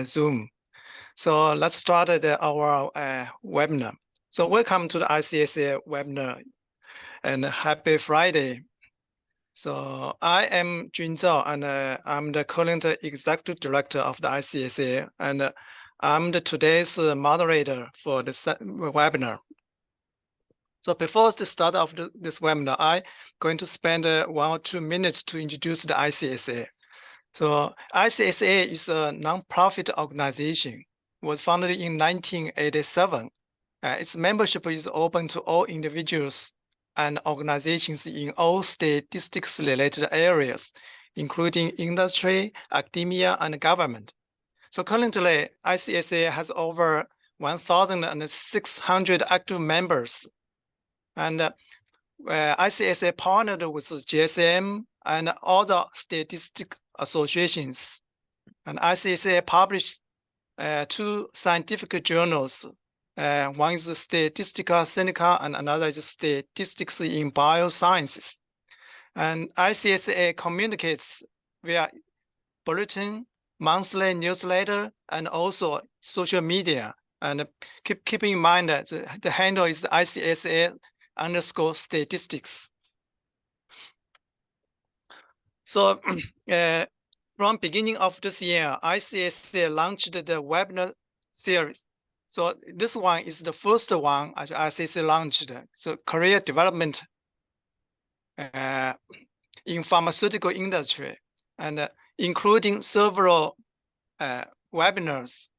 Zoom. So let's start our webinar. So welcome to the ICSA webinar and happy Friday. So I am Jun Zhao, and I'm the current executive director of the ICSA, and I'm today's moderator for this webinar. So before the start of this webinar, I'm going to spend 1 or 2 minutes to introduce the ICSA. So ICSA is a non-profit organization, was founded in 1987. Its membership is open to all individuals and organizations in all statistics-related areas, including industry, academia, and government. So currently, ICSA has over 1,600 active members. And ICSA partnered with GSM and other statistics associations. And ICSA published 2 scientific journals. One is Statistical Clinical and another is Statistics in Biosciences. And ICSA communicates via bulletin, monthly newsletter, and also social media. And keep in mind that the handle is ICSA_statistics. So from beginning of this year, ICSA launched the webinar series. So this one is the first one ICSA launched. So career development in pharmaceutical industry, and including several webinars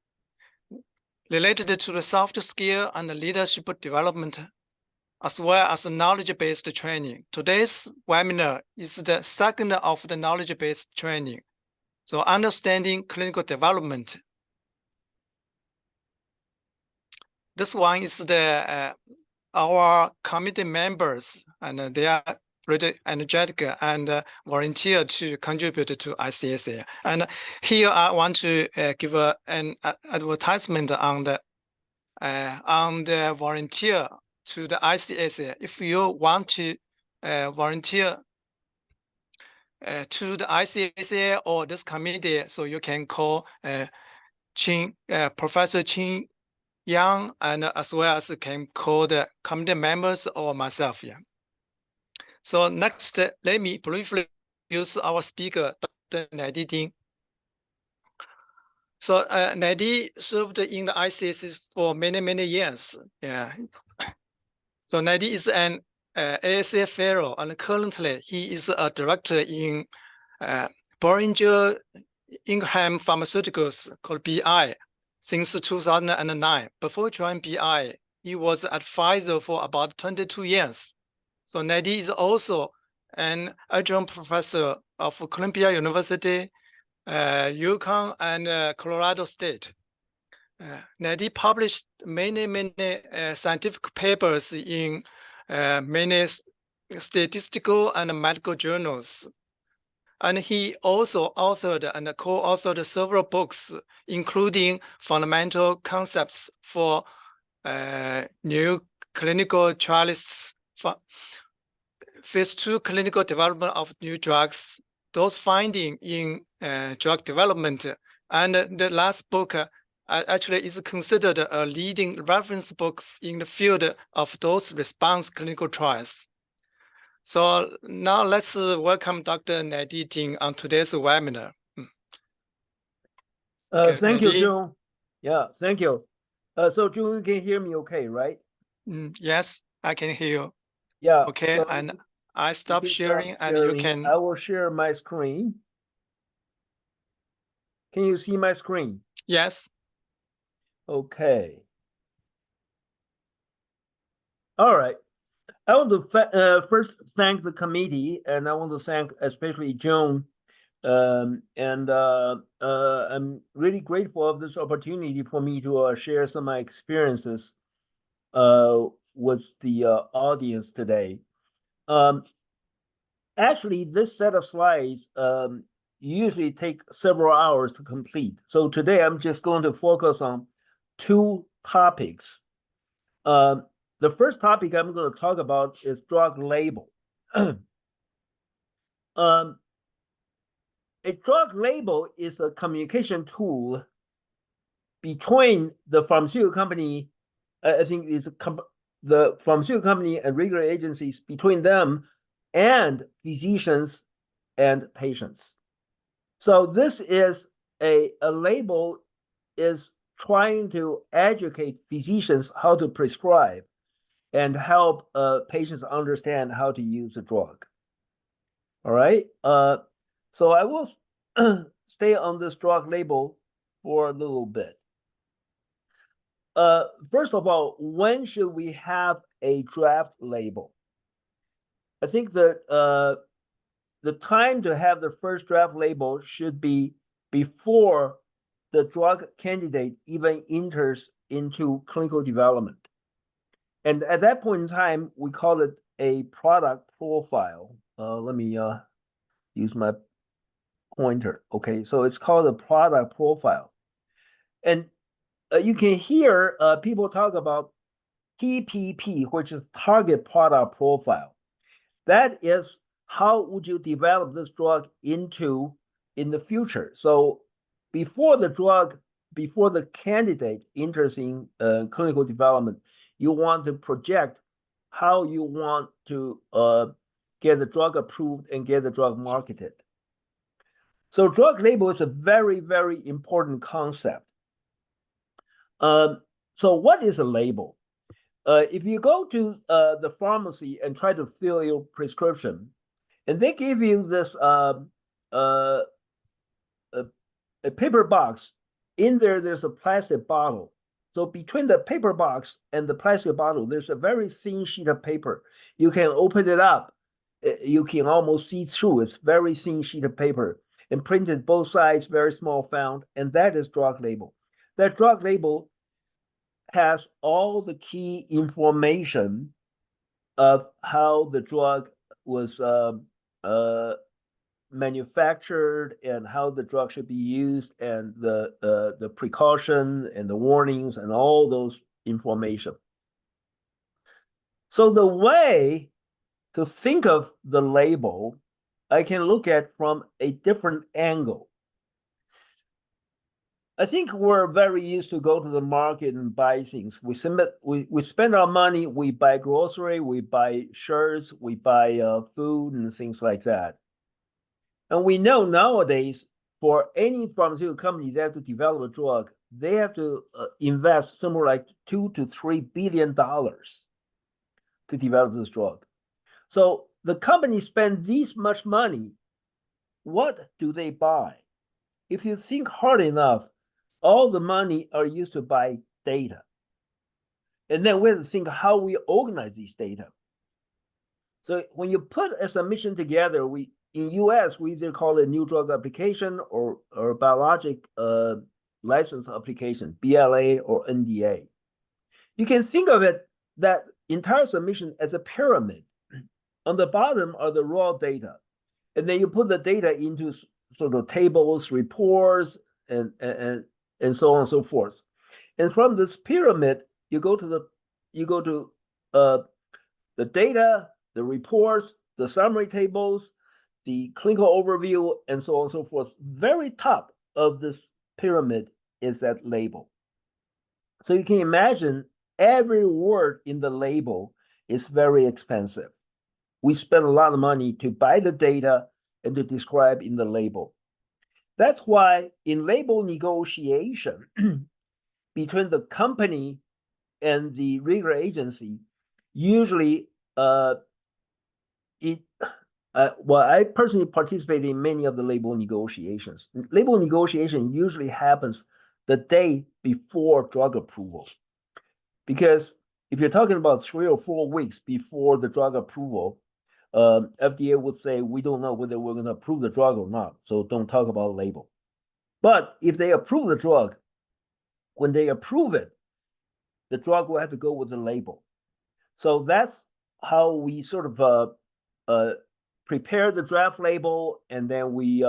related to the soft skill and the leadership development, as well as knowledge-based training. Today's webinar is the second of the knowledge-based training. So understanding clinical development. This one is our committee members, and they are really energetic and volunteer to contribute to ICSA. And here I want to give an advertisement on the volunteer to the ICSA. If you want to volunteer to the ICSA or this committee, so you can call Professor Qin Yang, and as well as can call the committee members or myself. Yeah. So next, let me briefly introduce our speaker, Dr. Nadi Ding. So Nadi served in the ICSA for many years. Yeah. So Nadi is an ASA fellow, and currently he is a director in Boehringer Ingelheim Pharmaceuticals, called BI, since 2009. Before joining BI, he was at Pfizer for about 22 years. So Nadi is also an adjunct professor of Columbia University, UConn, and Colorado State. Nadi published many scientific papers in many statistical and medical journals. And he also authored and co-authored several books, including Fundamental Concepts for New Clinical Trials, Phase 2 Clinical Development of New Drugs, those findings in drug development. And the last book actually is considered a leading reference book in the field of dose response clinical trials. So now let's welcome Dr. Nadi Ding on today's webinar. Okay, thank you, Jun. Yeah, thank you. So Jun, you can hear me okay, right? Yes, I can hear you. Yeah. Okay, so and I stop sharing, and you can. I will share my screen. Can you see my screen? Yes. Okay. All right. I want to first thank the committee, and I want to thank especially Joan. I'm really grateful of this opportunity for me to share some of my experiences with the audience today. Actually, this set of slides usually take several hours to complete. So today I'm just going to focus on 2 topics. The first topic I'm going to talk about is drug label. A drug label is a communication tool between the pharmaceutical company, I think is the pharmaceutical company and regulatory agencies, between them and physicians and patients. So this is a label is trying to educate physicians how to prescribe and help patients understand how to use the drug. All right. So I will stay on this drug label for a little bit. First of all, when should we have a draft label? I think that the time to have the first draft label should be before the drug candidate even enters into clinical development. And at that point in time, we call it a product profile. Let me use my pointer. Okay, so it's called a product profile. And you can hear people talk about TPP, which is target product profile. That is how would you develop this drug into in the future. So before the candidate enters in clinical development, you want to project how you want to get the drug approved and get the drug marketed. So drug label is a very, very important concept. So what is a label? If you go to the pharmacy and try to fill your prescription, and they give you this a paper box, in there, there's a plastic bottle. So between the paper box and the plastic bottle, there's a very thin sheet of paper. You can open it up. You can almost see through. It's very thin sheet of paper and printed both sides, very small font, and that is drug label. That drug label has all the key information of how the drug was manufactured and how the drug should be used and the precaution and the warnings and all those information. So the way to think of the label, I can look at from a different angle. I think we're very used to go to the market and buy things. We spend our money, we buy grocery, we buy shirts, we buy food and things like that. And we know nowadays, for any pharmaceutical company that have to develop a drug, they have to invest somewhere like $2 to $3 billion to develop this drug. So the company spend this much money. What do they buy? If you think hard enough, all the money are used to buy data. And then we have to think how we organize these data. So when you put a submission together, in US, we either call it new drug application or biologic license application, BLA or NDA. You can think of it, that entire submission, as a pyramid. On the bottom are the raw data. And then you put the data into sort of tables, reports, and so on and so forth. And from this pyramid, you go to the data, the reports, the summary tables, the clinical overview, and so on and so forth. Very top of this pyramid is that label. So you can imagine every word in the label is very expensive. We spend a lot of money to buy the data and to describe in the label. That's why in label negotiation between the company and the regulatory agency, usually I personally participate in many of the label negotiations. Label negotiation usually happens the day before drug approval. Because if you're talking about 3 or 4 weeks before the drug approval, FDA would say, we don't know whether we're going to approve the drug or not, so don't talk about label. But if they approve the drug, when they approve it, the drug will have to go with the label. So that's how we sort of prepare the draft label, and then we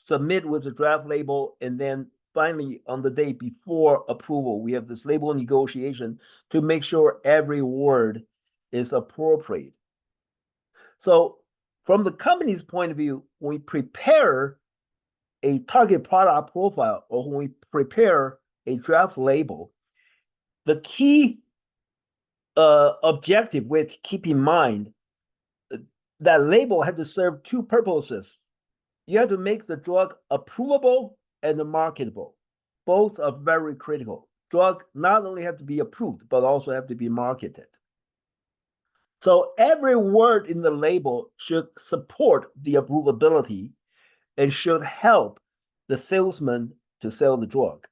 submit with the draft label, and then finally on the day before approval, we have this label negotiation to make sure every word is appropriate. So from the company's point of view, when we prepare a target product profile, or when we prepare a draft label, the key objective with keep in mind that label had to serve two purposes. You have to make the drug approvable and marketable. Both are very critical. Drug not only have to be approved, but also have to be marketed. So every word in the label should support the approvability and should help the salesman to sell the drug.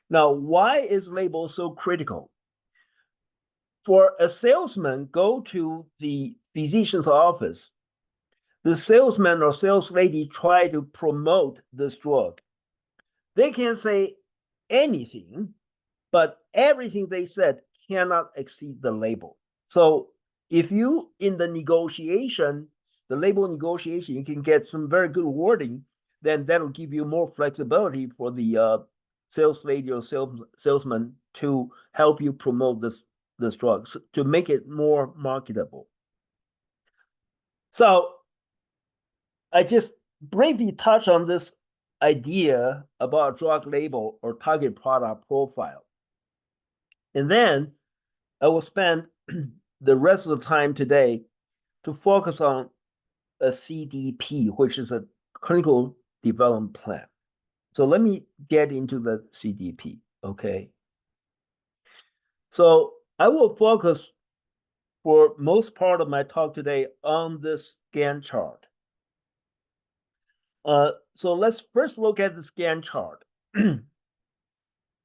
Now, why is label so critical? For a salesman, go to the physician's office. The salesman or sales lady try to promote this drug. They can say anything, but everything they said cannot exceed the label. So if you, in the negotiation, the label negotiation, you can get some very good wording, then that'll give you more flexibility for the sales lady or salesman to help you promote this drug, to make it more marketable. So I just briefly touch on this idea about drug label or target product profile. And then I will spend the rest of the time today to focus on a CDP, which is a clinical development plan. So let me get into the CDP, okay? So I will focus for most part of my talk today on this Gantt chart. So let's first look at the Gantt chart.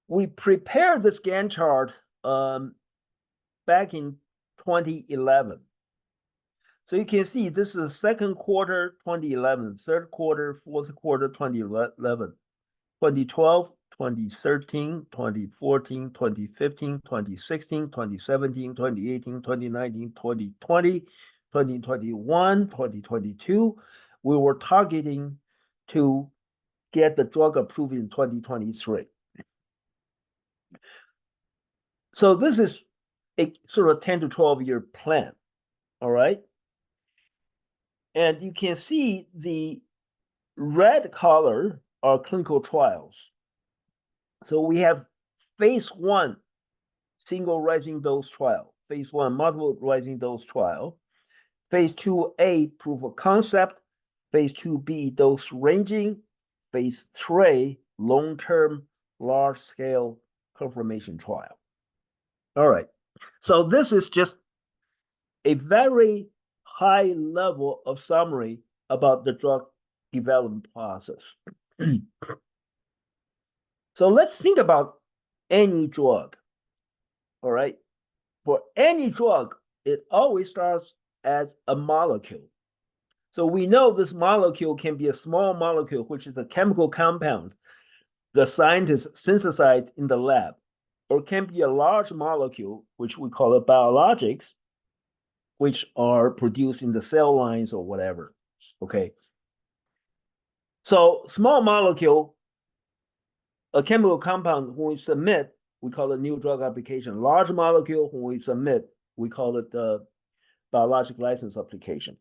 We prepared this Gantt chart back in 2011. So you can see this is second quarter 2011, third quarter, fourth quarter 2011, 2012, 2013, 2014, 2015, 2016, 2017, 2018, 2019, 2020, 2021, 2022. We were targeting to get the drug approved in 2023. So this is a sort of 10 to 12 year plan, all right? And you can see the red color are clinical trials. So we have phase 1 single rising dose trial, phase 1 multiple rising dose trial, phase 2A proof of concept, phase 2B dose ranging, phase 3 long-term large-scale confirmation trial. All right, so this is just a very high level of summary about the drug development process. So let's think about any drug, all right? For any drug, it always starts as a molecule. So we know this molecule can be a small molecule, which is a chemical compound the scientists synthesize in the lab, or can be a large molecule, which we call it biologics, which are produced in the cell lines or whatever, okay? So small molecule, a chemical compound, when we submit, we call it new drug application. Large molecule, when we submit, we call it the biologic license application.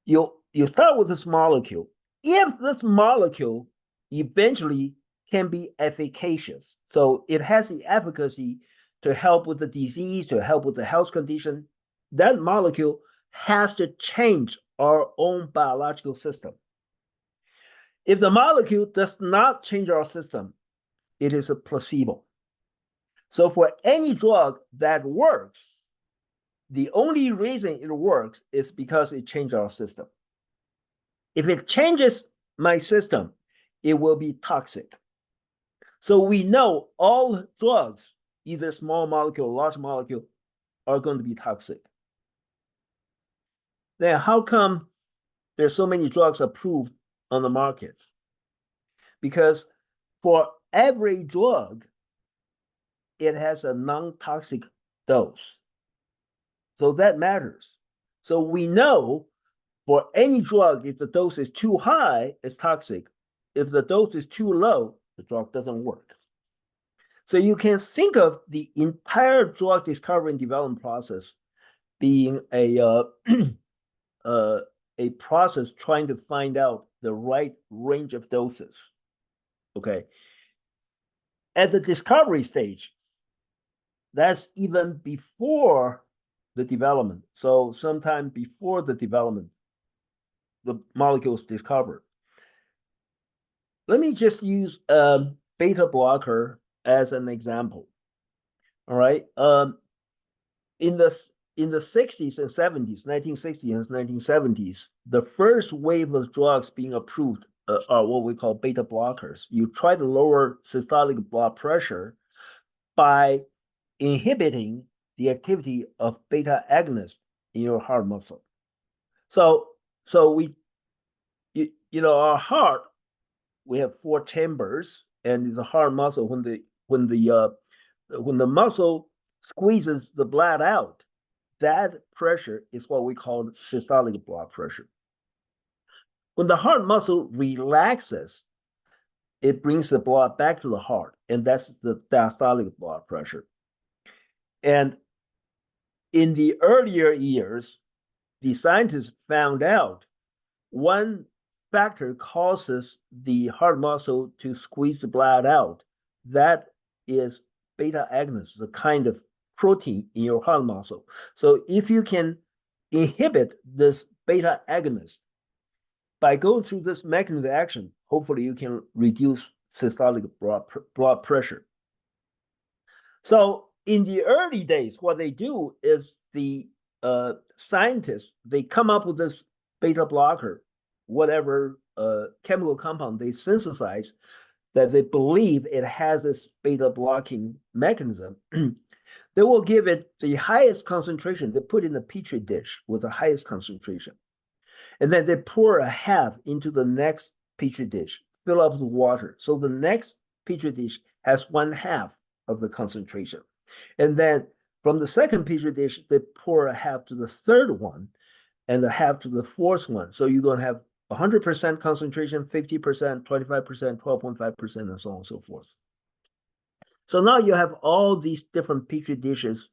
You start with this molecule. If this molecule eventually can be efficacious, so it has the efficacy to help with the disease, to help with the health condition, that molecule has to change our own biological system. If the molecule does not change our system, it is a placebo. So for any drug that works, the only reason it works is because it changed our system. If it changes my system, it will be toxic. So we know all drugs, either small molecule or large molecule, are going to be toxic. Then how come there's so many drugs approved on the market? Because for every drug, it has a non-toxic dose. So that matters. So we know for any drug, if the dose is too high, it's toxic. If the dose is too low, the drug doesn't work. So you can think of the entire drug discovery and development process being a process trying to find out the right range of doses. Okay. at the discovery stage, that's even before the development. So sometime before the development, the molecules discovered. Let me just use a beta blocker as an example. All right. In the 60s and 70s, 1960s and 1970s, the first wave of drugs being approved are what we call beta blockers. You try to lower systolic blood pressure by inhibiting the activity of beta agonists in your heart muscle. So our heart, we have 4 chambers, and the heart muscle, when the muscle squeezes the blood out, that pressure is what we call systolic blood pressure. When the heart muscle relaxes, it brings the blood back to the heart, and that's the diastolic blood pressure. And in the earlier years, the scientists found out one factor causes the heart muscle to squeeze the blood out. That is beta agonist, the kind of protein in your heart muscle. So if you can inhibit this beta agonist by going through this mechanism of action, hopefully you can reduce systolic blood pressure. So in the early days, what they do is the scientists, they come up with this beta blocker, whatever chemical compound they synthesize, that they believe it has this beta blocking mechanism. They will give it the highest concentration. They put in a petri dish with the highest concentration. And then they pour a half into the next petri dish, fill up with water. So the next petri dish has 1/2 of the concentration. And then from the second petri dish, they pour a half to the third one and a half to the fourth one. So you're going to have 100% concentration, 50%, 25%, 12.5%, and so on and so forth. So now you have all these different petri dishes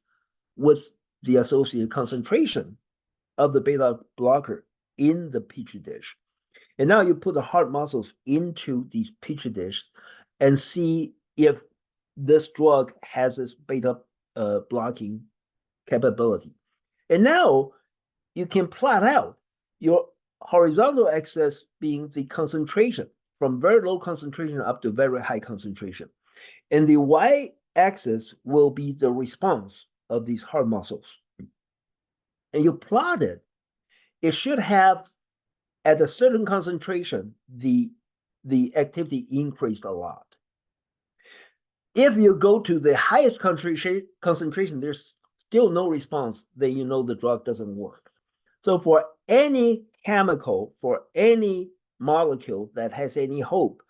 with the associated concentration of the beta blocker in the petri dish. And now you put the heart muscles into these petri dishes and see if this drug has this beta blocking capability. And now you can plot out your horizontal axis being the concentration from very low concentration up to very high concentration. And the y-axis will be the response of these heart muscles. And you plot it, it should have, at a certain concentration, the activity increased a lot. If you go to the highest concentration, there's still no response, then you know the drug doesn't work. So for any chemical, for any molecule that has any hope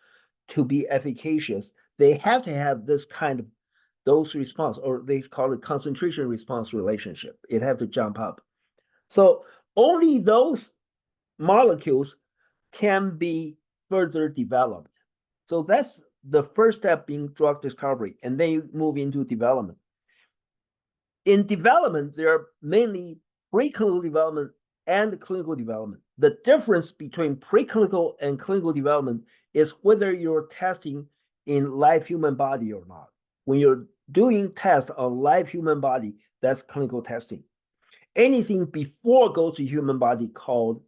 to be efficacious, they have to have this kind of dose response, or they call it concentration response relationship. It have to jump up. So only those molecules can be further developed. So that's the first step in drug discovery, and then you move into development. In development, there are mainly preclinical development and clinical development. The difference between preclinical and clinical development is whether you're testing in live human body or not. When you're doing tests on live human body, that's clinical testing. Anything before goes to human body called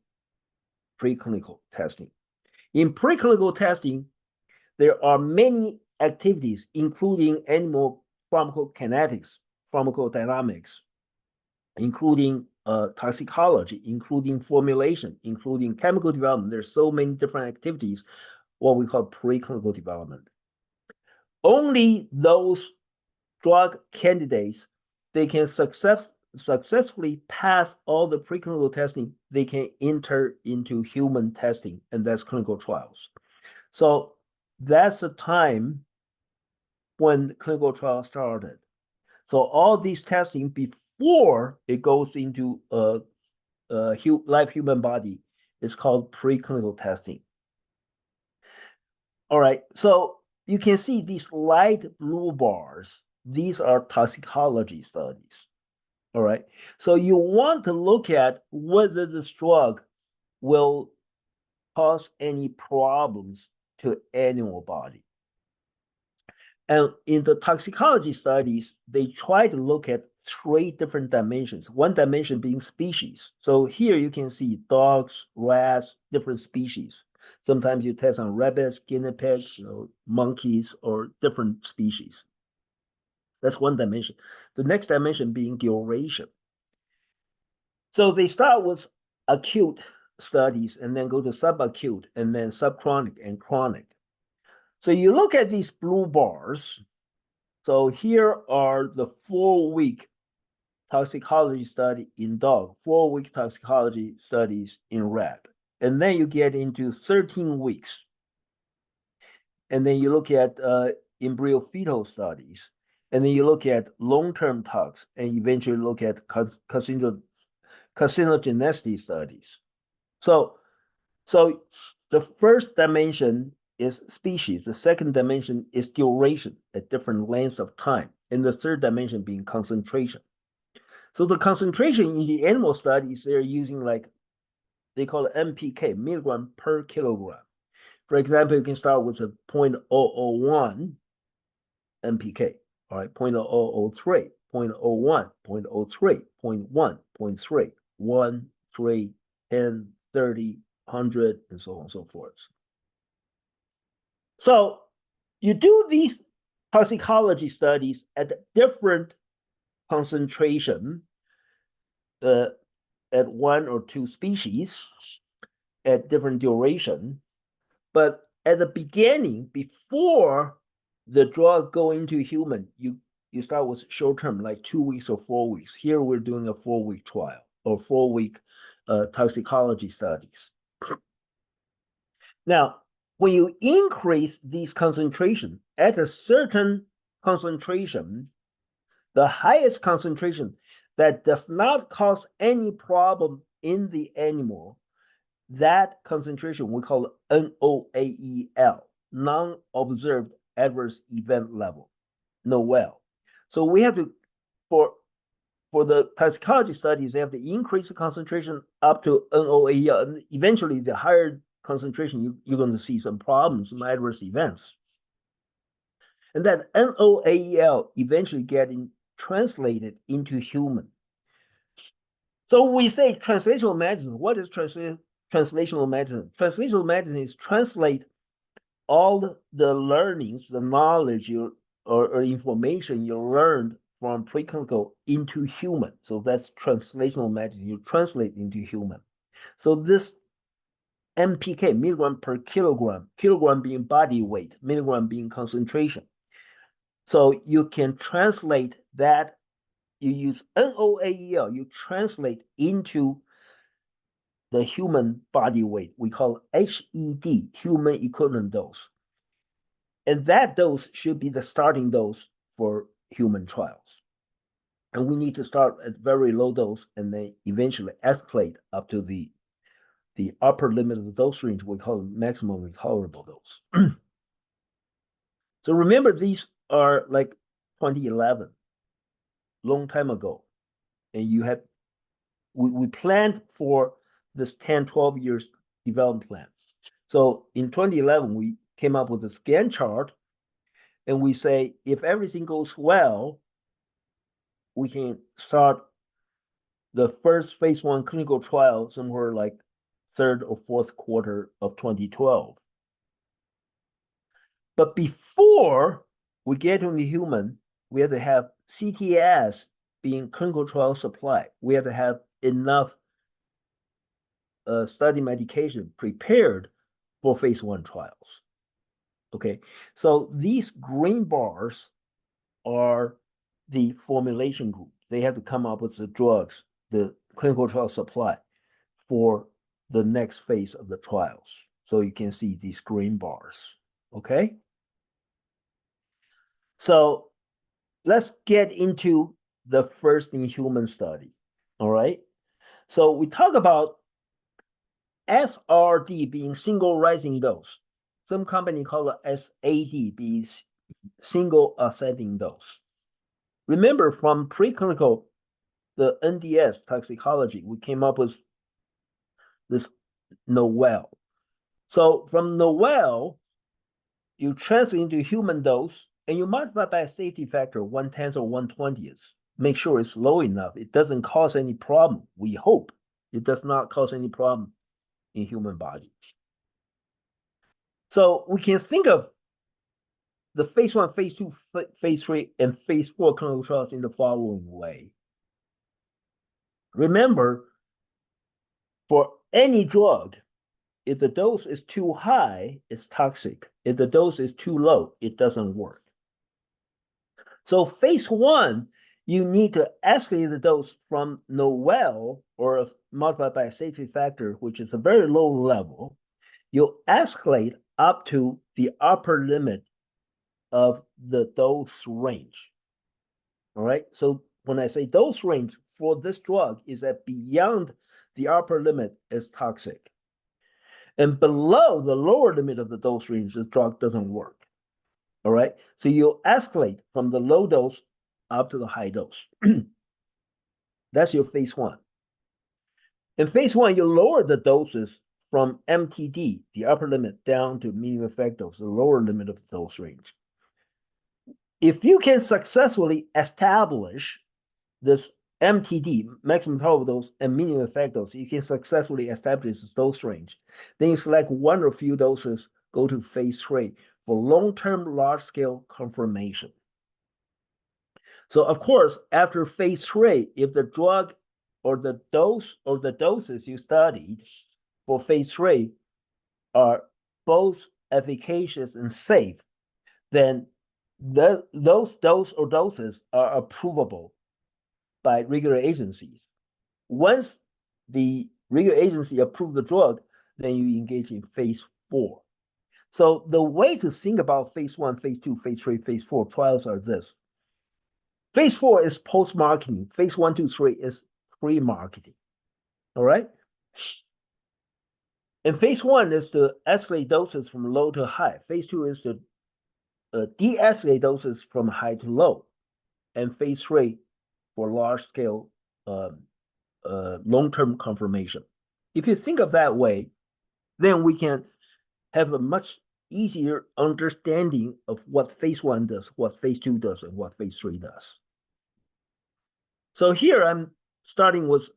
preclinical testing. In preclinical testing, there are many activities, including animal pharmacokinetics, pharmacodynamics, including toxicology, including formulation, including chemical development. There's so many different activities, what we call preclinical development. Only those drug candidates, they can successfully pass all the preclinical testing, they can enter into human testing, and that's clinical trials. So that's the time when the clinical trial started. So all these testing before it goes into live human body is called preclinical testing. All right, so you can see these light blue bars. These are toxicology studies. All right, so you want to look at whether this drug will cause any problems to animal body. And in the toxicology studies, they try to look at 3 different dimensions, one dimension being species. So here you can see dogs, rats, different species. Sometimes you test on rabbits, guinea pigs, monkeys, or different species. That's one dimension. The next dimension being duration. So they start with acute studies and then go to subacute and then subchronic and chronic. So you look at these blue bars. So here are the 4-week toxicology study in dog, 4-week toxicology studies in rat. And then you get into 13 weeks. And then you look at embryo fetal studies. And then you look at long-term tox and eventually look at carcinogenicity studies. So the first dimension is species. The second dimension is duration at different lengths of time. And the third dimension being concentration. So the concentration in the animal studies, they're using they call it MPK, milligram per kilogram. For example, you can start with a 0.001 MPK, all right, 0.003, 0.01, 0.03, 0.1, 0.3, 1, 3, 10, 30, 100, and so on and so forth. So you do these toxicology studies at different concentration at 1 or 2 species at different duration. But at the beginning, before the drug go into human, you start with short term, like 2 weeks or 4 weeks. Here we're doing a 4-week trial or 4-week toxicology studies. Now, when you increase these concentration at a certain concentration, the highest concentration that does not cause any problem in the animal, that concentration we call NOAEL, non-observed adverse event level, NOAEL. So we have to, for the toxicology studies, they have to increase the concentration up to NOAEL, and eventually the higher concentration, you're going to see some problems, some adverse events. And that NOAEL eventually getting translated into human. So we say translational medicine. What is translational medicine? Translational medicine is translate all the learnings, the knowledge or information you learned from preclinical into human. So that's translational medicine. You translate into human. So this MPK, milligram per kilogram, kilogram being body weight, milligram being concentration. So you can translate that. You use NOAEL, you translate into the human body weight. We call HED, human equivalent dose. And that dose should be the starting dose for human trials. And we need to start at very low dose and then eventually escalate up to the upper limit of the dose range. We call it maximum tolerable dose. So remember, these are like 2011, long time ago. And we planned for this 10, 12 years development plan. So in 2011, we came up with a scan chart, and we say, if everything goes well, we can start the first phase 1 clinical trial somewhere like 3rd or 4th quarter of 2012. But before we get to the human, we have to have CTS being clinical trial supply. We have to have enough study medication prepared for phase 1 trials. Okay, so these green bars are the formulation group. They have to come up with the drugs, the clinical trial supply for the next phase of the trials. So you can see these green bars. Okay, so let's get into the first in human study. All right, so we talk about SRD being single rising dose. Some company call it SAD, being single ascending dose. Remember, from preclinical, the NDS toxicology, we came up with this NOAEL. So from NOAEL, you translate into human dose, and you multiply by a safety factor 1/10 or 1/20. Make sure it's low enough. It doesn't cause any problem. We hope it does not cause any problem in human body. So we can think of the phase 1, phase 2, phase 3, and phase 4 clinical trials in the following way. Remember, for any drug, if the dose is too high, it's toxic. If the dose is too low, it doesn't work. So phase 1, you need to escalate the dose from NOEL, or multiplied by a safety factor, which is a very low level. You escalate up to the upper limit of the dose range. All right. So when I say dose range for this drug is that beyond the upper limit is toxic. And below the lower limit of the dose range, the drug doesn't work. All right. So you escalate from the low dose up to the high dose. That's your phase 1. In phase 1, you lower the doses from MTD, the upper limit, down to minimum effective dose, the lower limit of the dose range. If you can successfully establish this MTD, maximum tolerable dose, and minimum effective dose, you can successfully establish this dose range. Then you select one or few doses, go to phase 3 for long-term large-scale confirmation. So of course, after phase 3, if the drug or the dose or the doses you studied for phase 3 are both efficacious and safe, then those dose or doses are approvable by regulatory agencies. Once the regulatory agency approves the drug, then you engage in phase 4. So the way to think about phase 1, phase 2, phase 3, phase 4 trials are this. Phase 4 is post-marketing. Phase 1, 2, 3 is pre-marketing. All right? And phase 1 is to escalate doses from low to high. Phase 2 is to de-escalate doses from high to low. And phase 3 for large-scale long-term confirmation. If you think of that way, then we can have a much easier understanding of what phase 1 does, what phase 2 does, and what phase 3 does. So here I'm starting with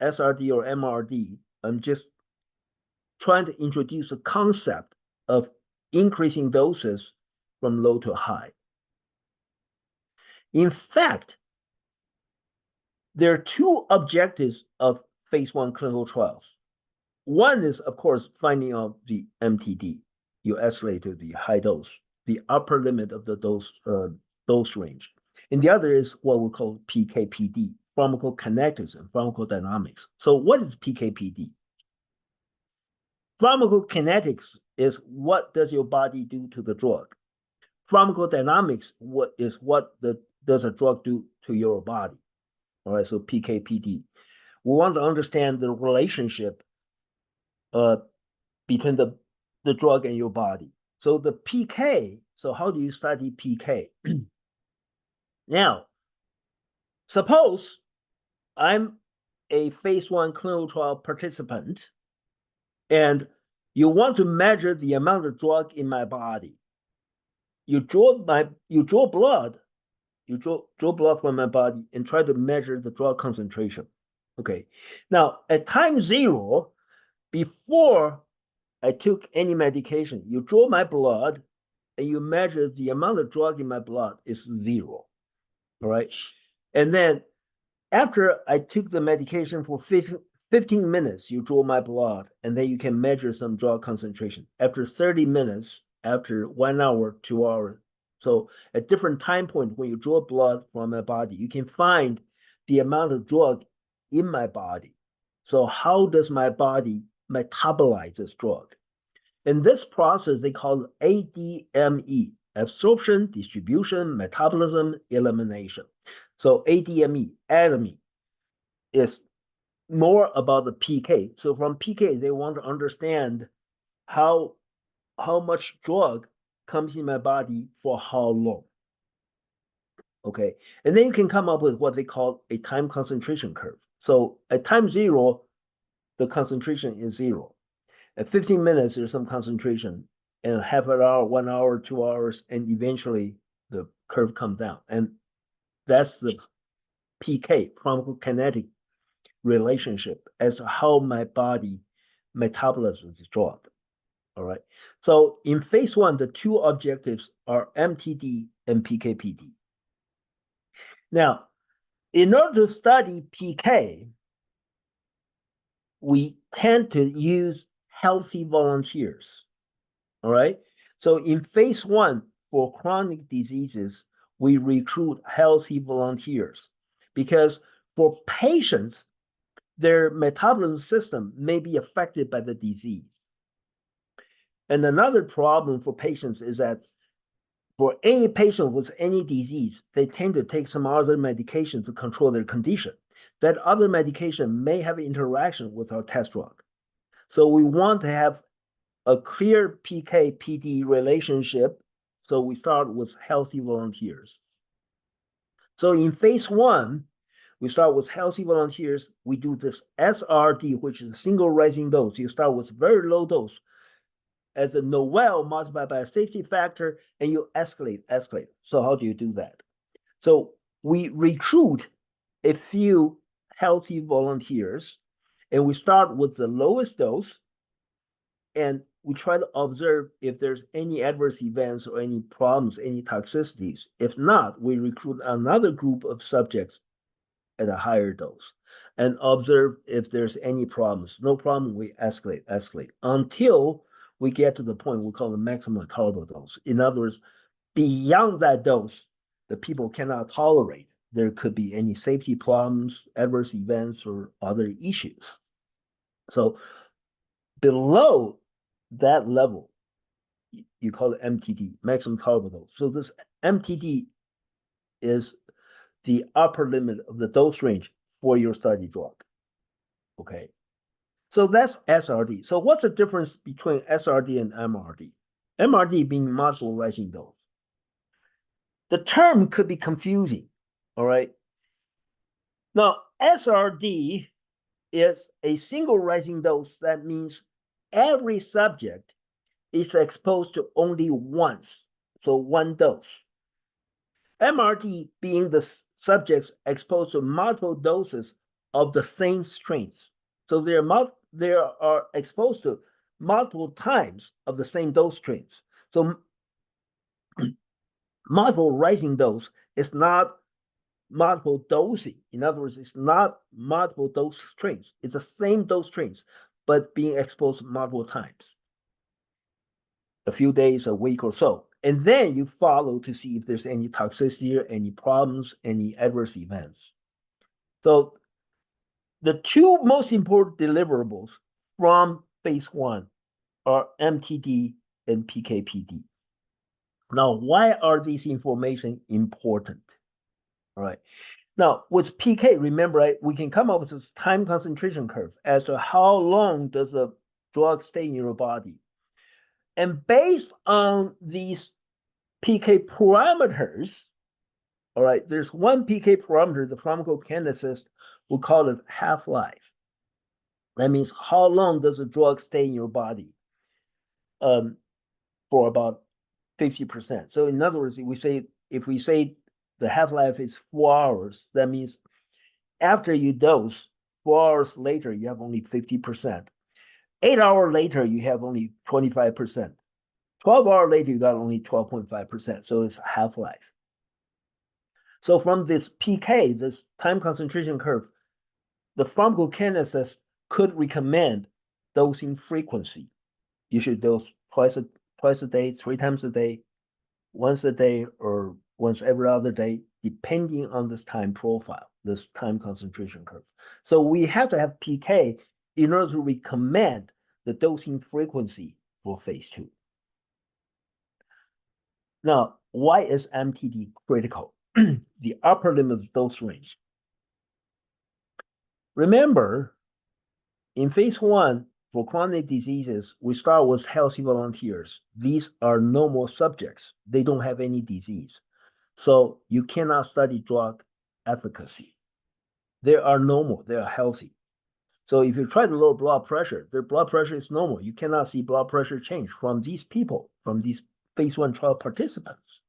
SRD or MRD. I'm just trying to introduce a concept of increasing doses from low to high. In fact, there are two objectives of phase 1 clinical trials. One is, of course, finding out the MTD. You escalate to the high dose, the upper limit of the dose range. And the other is what we call PK/PD, pharmacokinetics and pharmacodynamics. So what is PK/PD? Pharmacokinetics is what does your body do to the drug. Pharmacodynamics does a drug do to your body. All right, so PK/PD. We want to understand the relationship between the drug and your body. So the PK, so how do you study PK? Now, suppose I'm a phase 1 clinical trial participant and you want to measure the amount of drug in my body. You draw blood from my body and try to measure the drug concentration. Okay. Now, at time 0, before I took any medication, you draw my blood and you measure the amount of drug in my blood is 0. All right. And then after I took the medication for 15 minutes, you draw my blood and then you can measure some drug concentration. After 30 minutes, after 1 hour, 2 hours. So at different time points when you draw blood from my body, you can find the amount of drug in my body. So how does my body metabolize this drug? In this process, they call it ADME, absorption, distribution, metabolism, elimination. So ADME, is more about the PK. So from PK, they want to understand how much drug comes in my body for how long. Okay, and then you can come up with what they call a time concentration curve. So at time 0, the concentration is 0. At 15 minutes, there's some concentration, and half an hour, 1 hour, 2 hours, and eventually the curve come down. And that's the PK, pharmacokinetic relationship, as to how my body metabolizes the drug. All right. So in phase 1, the two objectives are MTD and PK/PD. Now, in order to study PK, we tend to use healthy volunteers. All right. So in phase 1, for chronic diseases, we recruit healthy volunteers because for patients, their metabolism system may be affected by the disease. And another problem for patients is that for any patient with any disease, they tend to take some other medication to control their condition. That other medication may have interaction with our test drug. So we want to have a clear PK/PD relationship. So we start with healthy volunteers. So in phase 1, we start with healthy volunteers. We do this SRD, which is a single rising dose. You start with very low dose as a Noel multiplied by a safety factor, and you escalate. So how do you do that? So we recruit a few healthy volunteers, and we start with the lowest dose, and we try to observe if there's any adverse events or any problems, any toxicities. If not, we recruit another group of subjects at a higher dose and observe if there's any problems. No problem, we escalate until we get to the point we call the maximum tolerable dose. In other words, beyond that dose, the people cannot tolerate. There could be any safety problems, adverse events, or other issues. So below that level, you call it MTD, maximum tolerable dose. So this MTD is the upper limit of the dose range for your study drug. Okay. So that's SRD. So what's the difference between SRD and MRD? MRD being multiple rising dose. The term could be confusing, all right? Now, SRD is a single rising dose. That means every subject is exposed to only once, so one dose. MRD being the subjects exposed to multiple doses of the same strains. So they are exposed to multiple times of the same dose strains. So multiple rising dose is not multiple dosing. In other words, it's not multiple dose strains. It's the same dose strains, but being exposed multiple times, a few days, a week or so. And then you follow to see if there's any toxicity or any problems, any adverse events. So the two most important deliverables from phase 1 are MTD and PK/PD. Now, why are these information important? All right. Now, with PK, remember, right, we can come up with this time concentration curve as to how long does the drug stay in your body. And based on these PK parameters, all right, there's one PK parameter, the pharmacokineticist will call it half-life. That means how long does the drug stay in your body for about 50%. So in other words, if we say the half-life is 4 hours, that means after you dose, 4 hours later, you have only 50%. 8 hours later, you have only 25%. 12 hours later, you got only 12.5%. So it's half-life. So from this PK, this time concentration curve, the pharmacokineticist could recommend dosing frequency. You should dose twice a day, 3 times a day, once a day, or once every other day, depending on this time profile, this time concentration curve. So we have to have PK in order to recommend the dosing frequency for phase 2. Now, why is MTD critical? The upper limit of dose range. Remember, in phase 1, for chronic diseases, we start with healthy volunteers. These are normal subjects. They don't have any disease. So you cannot study drug efficacy. They are normal. They are healthy. So if you try to lower blood pressure, their blood pressure is normal. You cannot see blood pressure change from these people, from these phase 1 trial participants.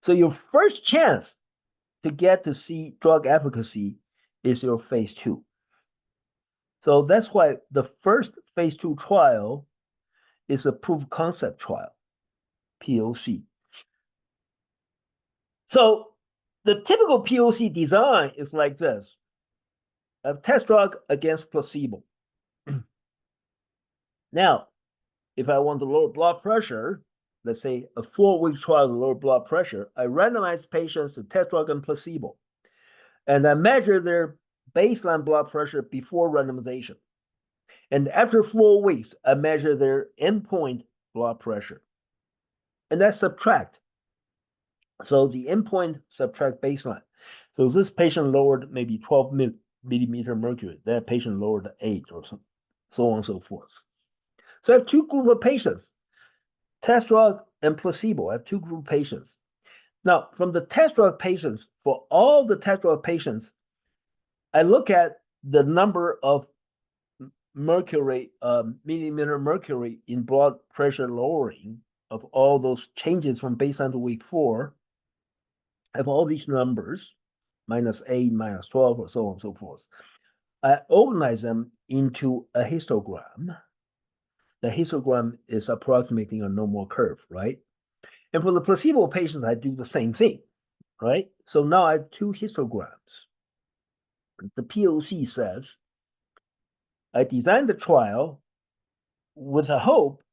So your first chance to get to see drug efficacy is your phase 2. So that's why the first phase 2 trial is a proof of concept trial, POC. So the typical POC design is like this: a test drug against placebo. Now, if I want to lower blood pressure, let's say a 4-week trial to lower blood pressure, I randomize patients to test drug and placebo, and I measure their baseline blood pressure before randomization. And after 4 weeks, I measure their endpoint blood pressure, and I subtract. So the endpoint subtract baseline. So this patient lowered maybe 12 millimeter mercury. That patient lowered 8 or so on and so forth. So I have two groups of patients, test drug and placebo. I have two group of patients. Now, from the test drug patients, for all the test drug patients, I look at the number of mercury, millimeter mercury in blood pressure lowering of all those changes from baseline to week 4. I have all these numbers, -8, -12, or so on and so forth. I organize them into a histogram. The histogram is approximating a normal curve, right? And for the placebo patients, I do the same thing, right? So now I have two histograms. The POC says, I designed the trial with a hope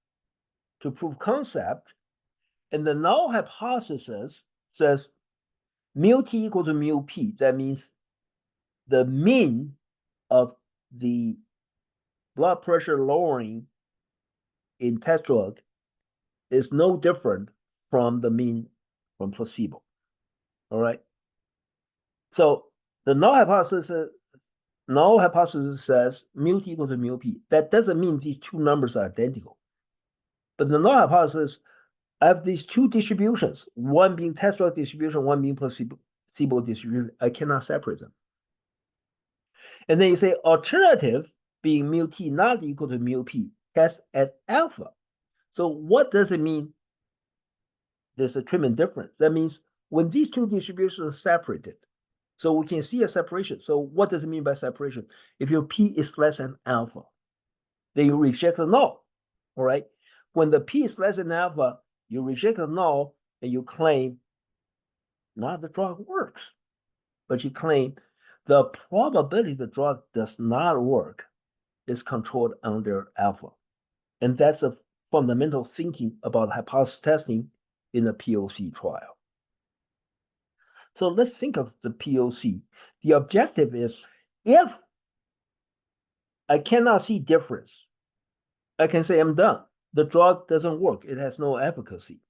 to prove concept, and the null hypothesis says mu t equal to mu p. That means the mean of the blood pressure lowering in test drug is no different from the mean from placebo. All right. So the null hypothesis says mu t equal to mu p. That doesn't mean these two numbers are identical. But the null hypothesis, I have these two distributions, one being test drug distribution, one being placebo distribution. I cannot separate them. And then you say alternative being mu t not equal to mu p, test at alpha. So what does it mean? There's a treatment difference. That means when these two distributions are separated, so we can see a separation. So what does it mean by separation? If your p is less than alpha, then you reject the null, all right? When the p is less than alpha, you reject the null and you claim not the drug works, but you claim the probability the drug does not work is controlled under alpha. And that's a fundamental thinking about hypothesis testing in a POC trial. So let's think of the POC. The objective is, if I cannot see difference, I can say I'm done. The drug doesn't work. It has no efficacy.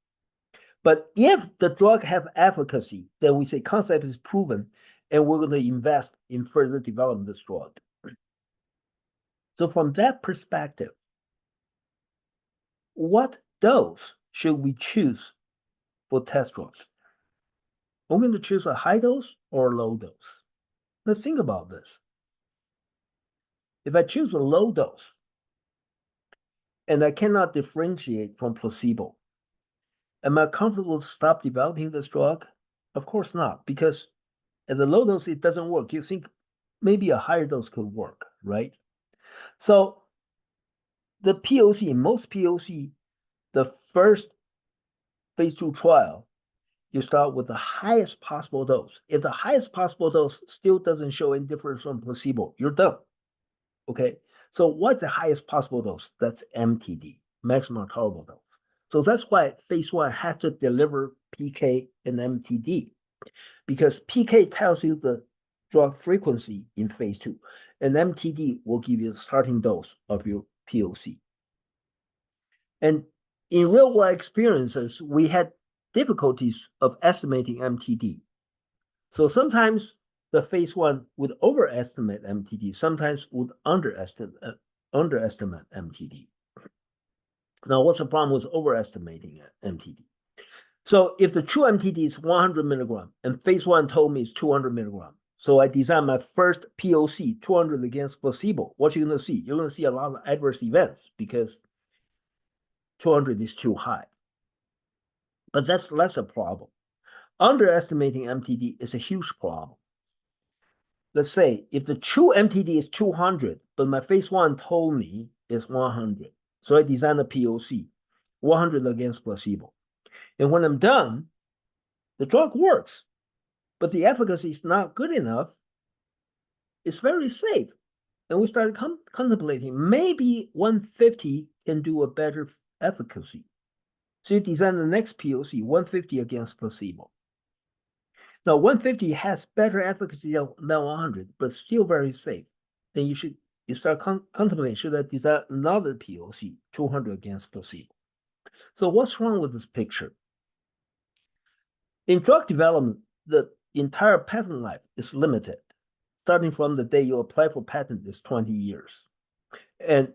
But if the drug have efficacy, then we say concept is proven, and we're going to invest in further developing this drug. So from that perspective, what dose should we choose for test drugs? I'm going to choose a high dose or a low dose. Let's think about this. If I choose a low dose and I cannot differentiate from placebo, am I comfortable to stop developing this drug? Of course not, because at the low dose, it doesn't work. You think maybe a higher dose could work, right? So the POC, most POC, the first phase 2 trial, you start with the highest possible dose. If the highest possible dose still doesn't show any difference from placebo, you're done. Okay, so what's the highest possible dose? That's MTD, maximum tolerable dose. So that's why phase 1 has to deliver PK and MTD, because PK tells you the drug frequency in phase 2, and MTD will give you the starting dose of your POC. And in real world experiences, we had difficulties of estimating MTD. So sometimes the phase 1 would overestimate MTD, sometimes would underestimate MTD. Now, what's the problem with overestimating MTD? So if the true MTD is 100 milligram and phase 1 told me it's 200 milligram, so I designed my first POC, 200 against placebo, what you're going to see? You're going to see a lot of adverse events because 200 is too high. But that's less a problem. underestimating MTD is a huge problem. Let's say if the true MTD is 200, but my phase 1 told me it's 100. So I designed a POC, 100 against placebo. And when I'm done, the drug works, but the efficacy is not good enough. It's very safe. And we started contemplating maybe 150 can do a better efficacy. So you design the next POC, 150 against placebo. Now, 150 has better efficacy than 100, but still very safe. Then you start contemplating, should I design another POC, 200 against placebo? So what's wrong with this picture? In drug development, the entire patent life is limited. Starting from the day you apply for patent is 20 years. And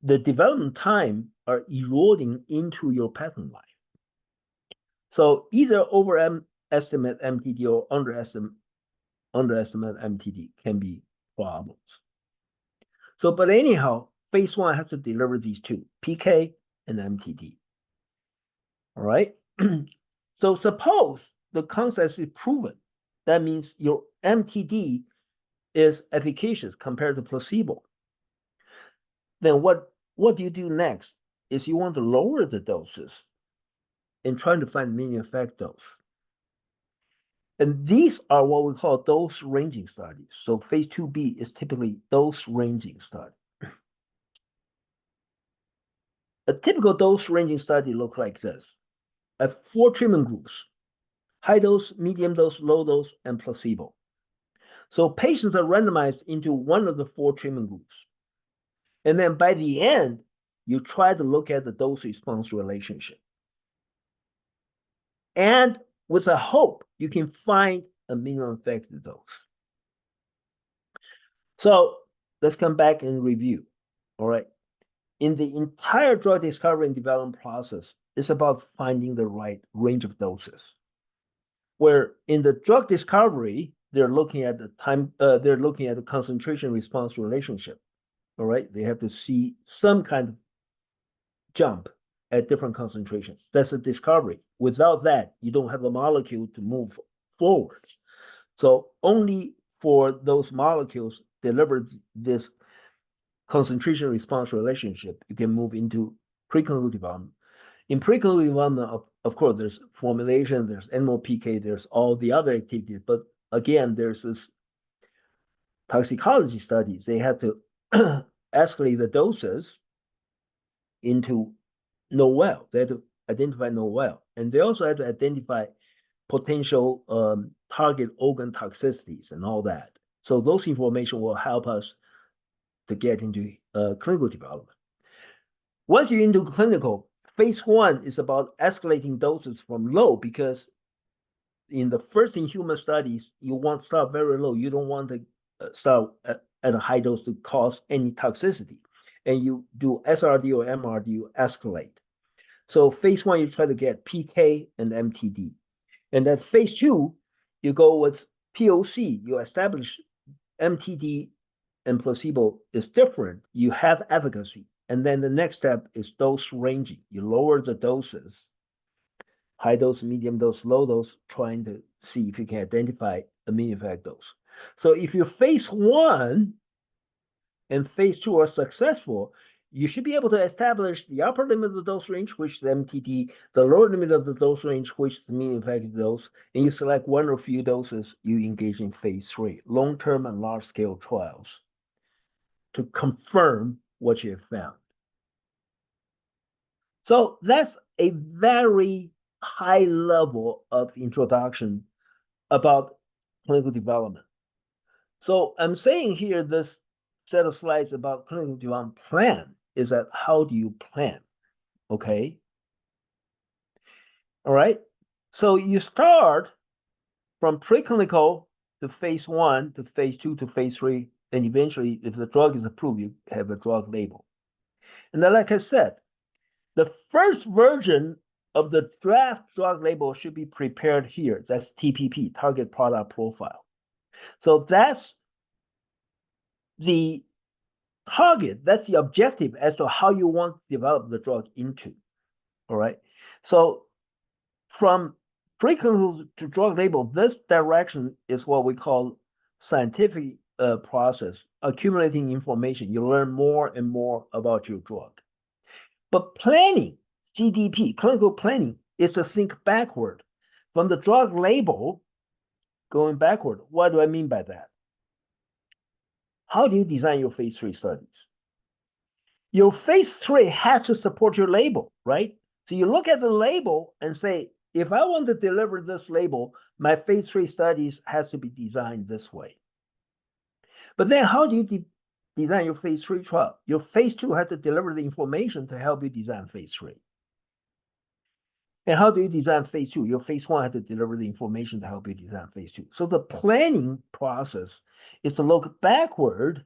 the development time are eroding into your patent life. So either overestimate MTD or underestimate MTD can be problems. So, but anyhow, phase 1 has to deliver these two, PK and MTD. All right. So suppose the concept is proven. That means your MTD is efficacious compared to placebo. Then what do you do next? Is you want to lower the doses and trying to find mean effect dose. And these are what we call dose ranging studies. So phase 2B is typically dose ranging study. A typical dose ranging study looks like this. I have 4 treatment groups: high dose, medium dose, low dose, and placebo. So patients are randomized into one of the 4 treatment groups. And then by the end, you try to look at the dose-response relationship. And with a hope, you can find a minimum effective dose. So let's come back and review. All right. In the entire drug discovery and development process, it's about finding the right range of doses. Where in the drug discovery, they're looking at the they're looking at the concentration response relationship. All right, they have to see some kind of jump at different concentrations. That's a discovery. Without that, you don't have a molecule to move forward. So only for those molecules deliver this concentration response relationship, you can move into preclinical development. In preclinical development, of course, there's formulation, there's animal PK, there's all the other activities. But again, there's this toxicology studies. They have to escalate the doses into NOEL. They have to identify NOEL. And they also have to identify potential target organ toxicities and all that. So those information will help us to get into clinical development. Once you're into clinical, phase 1 is about escalating doses from low, because in the first in human studies, you want to start very low. You don't want to start at a high dose to cause any toxicity. And you do SRD or MRD, you escalate. So phase 1, you try to get PK and MTD. And then phase 2, you go with POC. You establish MTD and placebo is different. You have efficacy. And then the next step is dose ranging. You lower the doses, high dose, medium dose, low dose, trying to see if you can identify a mean effect dose. So if your phase 1 and phase 2 are successful, you should be able to establish the upper limit of the dose range, which is the MTD, the lower limit of the dose range, which is the mean effective dose, and you select one or few doses, you engage in phase 3, long-term and large-scale trials to confirm what you have found. So that's a very high level of introduction about clinical development. So I'm saying here, this set of slides about clinical development plan is that how do you plan? Okay. All right. So you start from preclinical to phase 1 to phase 2 to phase 3. And eventually, if the drug is approved, you have a drug label. And then, like I said, the first version of the draft drug label should be prepared here. That's TPP, target product profile. So that's the target, that's the objective as to how you want to develop the drug into. All right. So from preclinical to drug label, this direction is what we call scientific process, accumulating information. You learn more and more about your drug. But planning, CDP, clinical planning, is to think backward. From the drug label, going backward. What do I mean by that? How do you design your phase 3 studies? Your phase 3 has to support your label, right? So you look at the label and say, if I want to deliver this label, my phase 3 studies has to be designed this way. But then how do you design your phase 3 trial? Your phase 2 has to deliver the information to help you design phase 3. And how do you design phase 2? Your phase 1 has to deliver the information to help you design phase 2. So the planning process is to look backward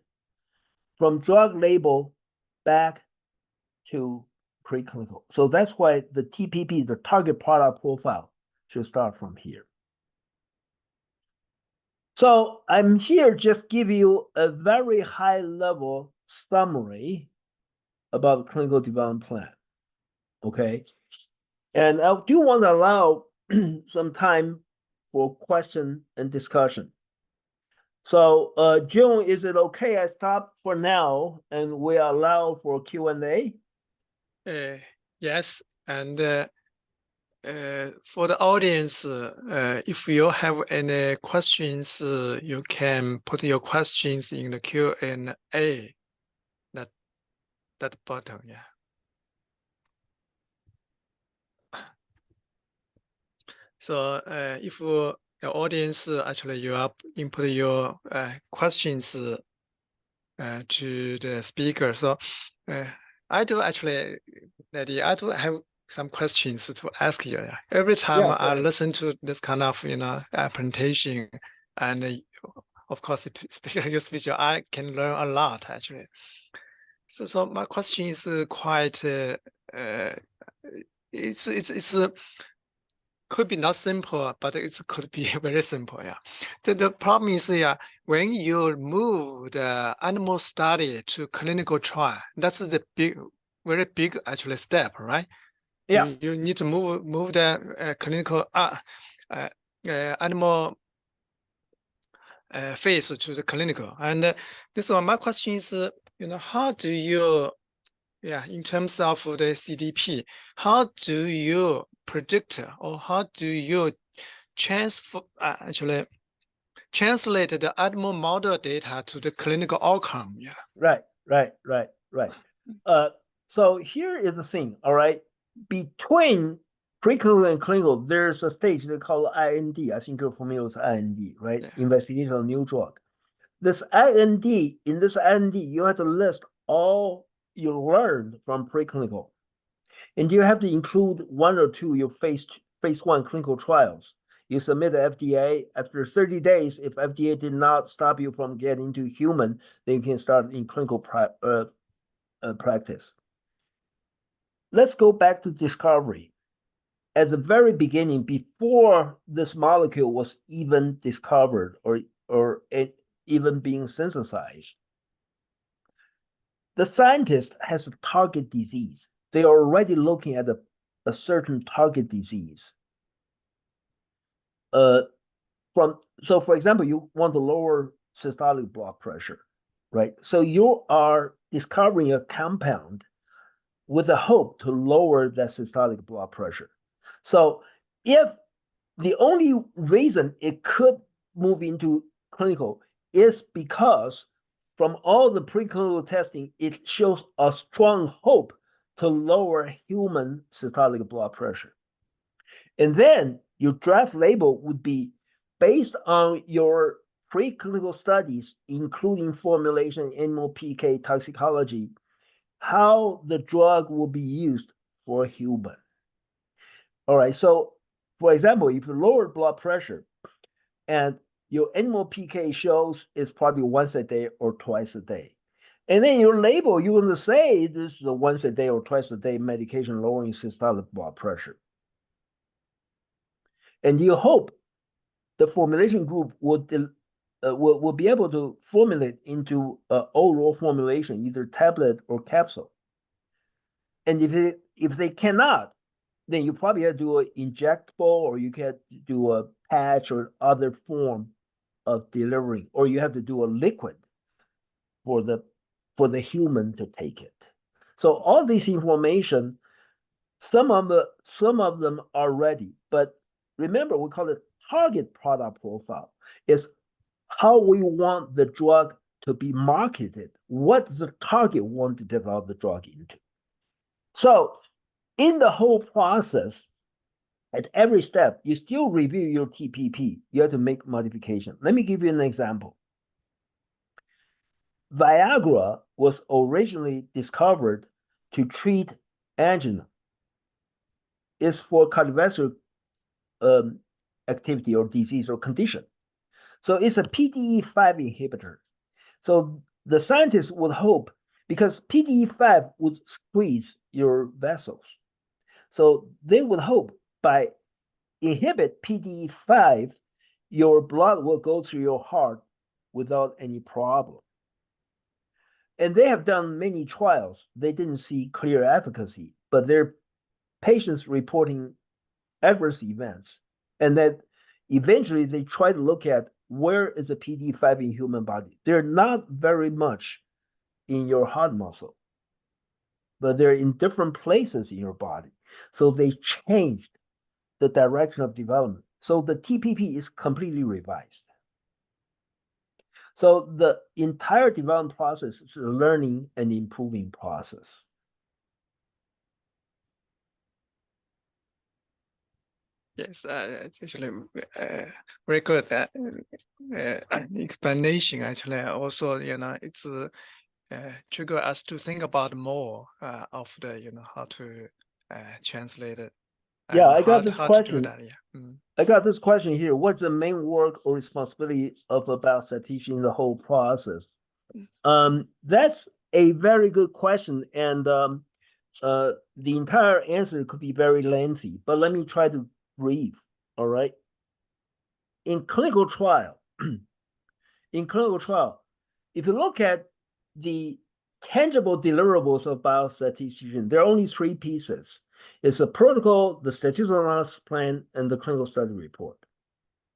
from drug label back to preclinical. So that's why the TPP, the target product profile, should start from here. So I'm here just give you a very high level summary about the clinical development plan. Okay. And I do want to allow some time for question and discussion. So June, is it okay I stop for now and we allow for Q&A? Yes, and for the audience, if you have any questions, you can put your questions in the Q&A, that button, yeah. So if your audience, actually you are input your questions to the speaker. So I do actually, Nadia, I do have some questions to ask you. Every time I listen to this kind of, presentation, and of course, especially your speech, I can learn a lot actually. So my question is quite, it's could be not simple, but it could be very simple. Yeah. The problem is, when you move the animal study to clinical trial, that's the very big actually step, right? Yeah. You need to move the clinical animal phase to the clinical. And this one, my question is, how do you, in terms of the CDP, how do you predict or how do you translate the animal model data to the clinical outcome? Yeah. Right. So here is the thing, all right? Between preclinical and clinical, there's a stage they call IND. I think you're familiar with IND, right? Yeah. Investigational new drug. This IND, in this IND, you have to list all you learned from preclinical. And you have to include 1 or 2 your phase 1 clinical trials. You submit to FDA. After 30 days, if FDA did not stop you from getting to human, then you can start in clinical practice. Let's go back to discovery. At the very beginning, before this molecule was even discovered or it even being synthesized, the scientist has a target disease. They are already looking at a certain target disease. So for example, you want to lower systolic blood pressure, right? So you are discovering a compound with a hope to lower that systolic blood pressure. So if the only reason it could move into clinical is because from all the preclinical testing, it shows a strong hope to lower human systolic blood pressure. And then your draft label would be based on your preclinical studies, including formulation, animal PK, toxicology, how the drug will be used for human. All right, so for example, if you lower blood pressure and your animal PK shows it's probably once a day or twice a day. And then your label, you're going to say this is a once a day or twice a day medication lowering systolic blood pressure. And you hope the formulation group will be able to formulate into an oral formulation, either tablet or capsule. And if they cannot, then you probably have to do an injectable, or you can do a patch or other form of delivering, or you have to do a liquid for the human to take it. So all this information, some of them are ready, but remember, we call it target product profile. Is how we want the drug to be marketed. What the target want to develop the drug into. So in the whole process, at every step, you still review your TPP. You have to make modification. Let me give you an example. Viagra was originally discovered to treat angina. It's for cardiovascular activity or disease or condition. So it's a PDE5 inhibitor. So the scientists would hope, because PDE5 would squeeze your vessels. So they would hope by inhibit PDE5, your blood will go through your heart without any problem. And they have done many trials. They didn't see clear efficacy, but their patients reporting adverse events. And that eventually they try to look at where is the PDE5 in human body. They're not very much in your heart muscle, but they're in different places in your body. So they changed the direction of development. So the TPP is completely revised. So the entire development process is a learning and improving process. Yes, actually, very good explanation. Actually, also, it's trigger us to think about more of the, how to translate it. Yeah, and I got this how to do question. that. Yeah. I got this question here. What's the main work or responsibility of a biostatistician in the whole process? That's a very good question, and the entire answer could be very lengthy, but let me try to brief. All right. In clinical trial, if you look at the tangible deliverables of biostatistician, there are only three pieces. It's a protocol, the statistical analysis plan, and the clinical study report.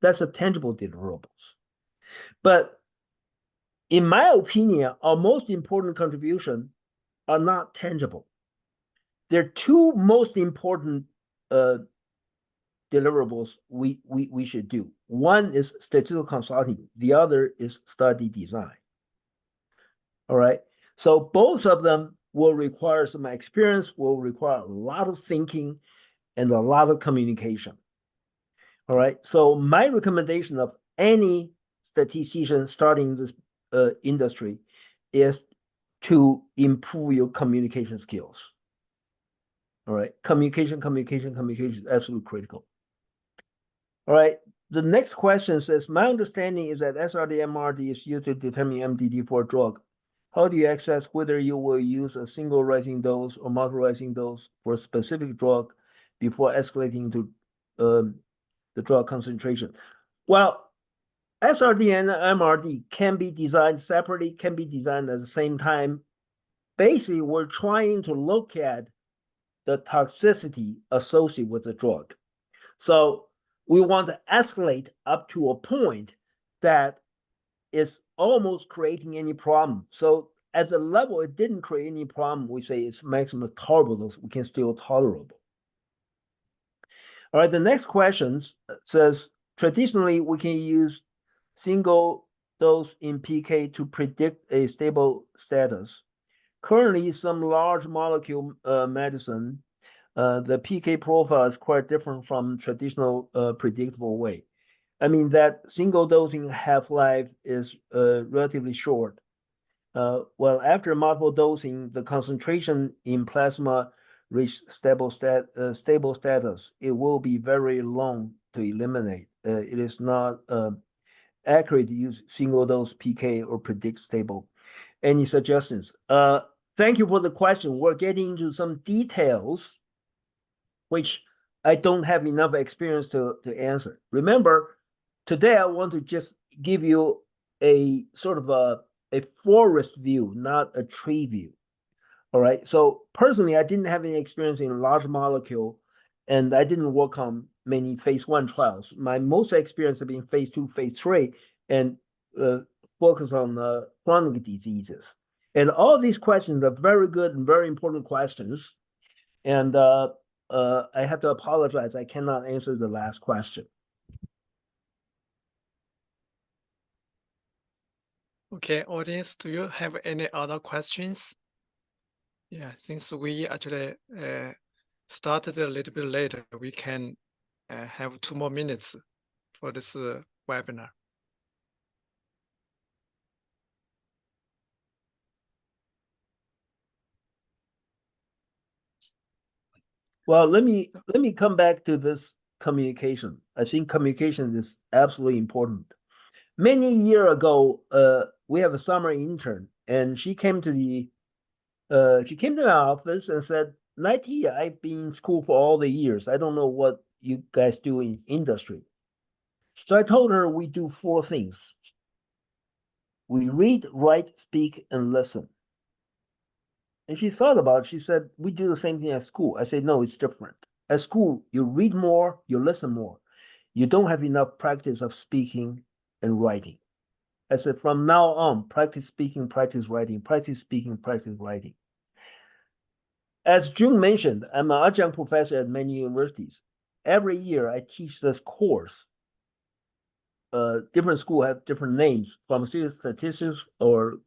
That's the tangible deliverables. But in my opinion, our most important contribution are not tangible. There are two most important deliverables we should do. One is statistical consulting. The other is study design. All right. So both of them will require some experience, will require a lot of thinking and a lot of communication. All right. So my recommendation of any statistician starting this industry is to improve your communication skills. All right. Communication is absolutely critical. All right. The next question says, my understanding is that SRD MRD is used to determine MDD for a drug. How do you assess whether you will use a single rising dose or multiple rising dose for a specific drug before escalating to the drug concentration? Well, SRD and MRD can be designed separately, can be designed at the same time. Basically, we're trying to look at the toxicity associated with the drug. So we want to escalate up to a point that is almost creating any problem. So at the level it didn't create any problem, we say it's maximum tolerable dose, we can still tolerable. All right, the next question says, traditionally we can use single dose in PK to predict a stable status. Currently, some large molecule medicine, the PK profile is quite different from traditional predictable way. I mean, that single dosing half-life is relatively short. Well, after multiple dosing, the concentration in plasma reach stable status. It will be very long to eliminate. It is not accurate to use single dose PK or predict stable. Any suggestions? Thank you for the question. We're getting into some details, which I don't have enough experience to answer. Remember, today I want to just give you a sort of a forest view, not a tree view. All right. So personally, I didn't have any experience in large molecule and I didn't work on many phase 1 trials. My most experience have been phase 2, phase 3, and focus on chronic diseases. And all these questions are very good and very important questions. And I have to apologize, I cannot answer the last question. Okay, audience, do you have any other questions? Yeah, since we actually started a little bit later, we can have 2 more minutes for this webinar. Well, let me come back to this communication. I think communication is absolutely important. Many years ago, we have a summer intern, and she came to my office and said, "Nighty, I've been in school for all the years. I don't know what you guys do in industry." So I told her we do 4 things. We read, write, speak, and listen. And she thought about it. She said, "We do the same thing at school." I said, "No, it's different. At school, you read more, you listen more. You don't have enough practice of speaking and writing." I said, "From now on, practice speaking, practice writing, practice speaking, practice writing." As June mentioned, I'm an adjunct professor at many universities. Every year, I teach this course. Different schools have different names, pharmaceutical statistics or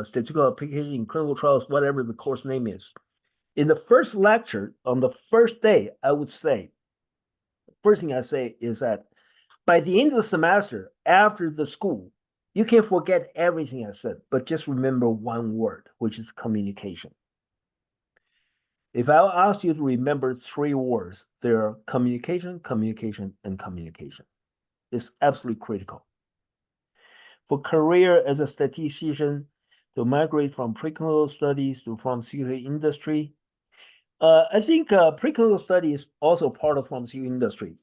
statistical application in clinical trials, whatever the course name is. In the first lecture, on the first day, I would say, first thing I say is that by the end of the semester, after the school, you can forget everything I said, but just remember one word, which is communication. If I'll ask you to remember 3 words, they are communication, communication, and communication. It's absolutely critical. For career as a statistician, to migrate from preclinical studies to pharmaceutical industry, I think preclinical study is also part of pharmaceutical industry.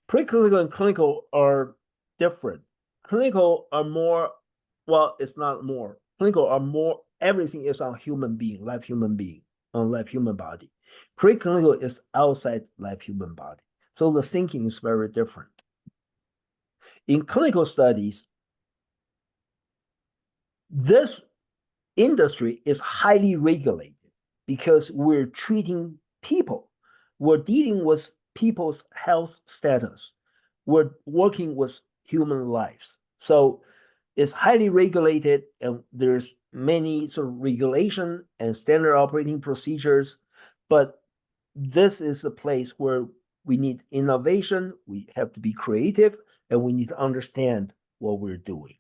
Preclinical and clinical are different. Clinical are more, well, it's not more. Clinical are more, everything is on human being, live human being, on live human body. Preclinical is outside live human body. So the thinking is very different. In clinical studies, this industry is highly regulated because we're treating people. We're dealing with people's health status. We're working with human lives. So it's highly regulated, and there's many sort of regulation and standard operating procedures. But this is a place where we need innovation, we have to be creative, and we need to understand what we're doing.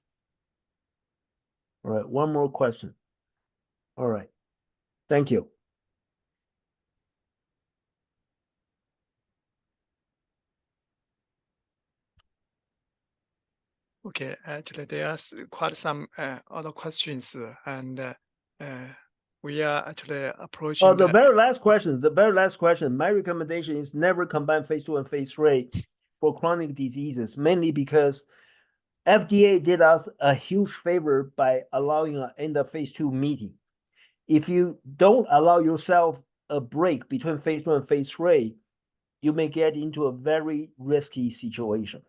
All right, one more question. All right, thank you. Okay, actually, there are quite some other questions, and we are actually approaching. Oh, the very last question. My recommendation is never combine phase 2 and phase 3 for chronic diseases, mainly because FDA did us a huge favor by allowing an end of phase 2 meeting. If you don't allow yourself a break between phase 2 and phase 3, you may get into a very risky situation.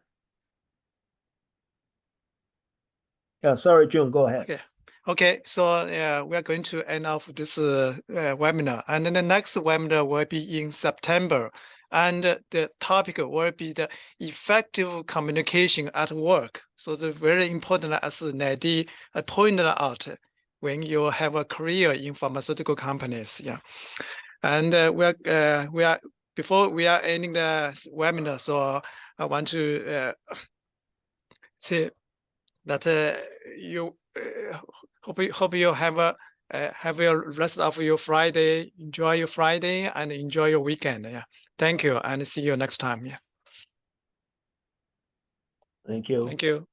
Yeah, sorry, June, go ahead. Okay. Okay, so we are going to end off this webinar, and then the next webinar will be in September, and the topic will be the effective communication at work. So the very important, as Nadi pointed out, when you have a career in pharmaceutical companies, yeah. And we are before we are ending the webinar, so I want to say that you hope you have your rest of your Friday. Enjoy your Friday and enjoy your weekend. Yeah, thank you, and see you next time. Yeah, Thank you. Thank you.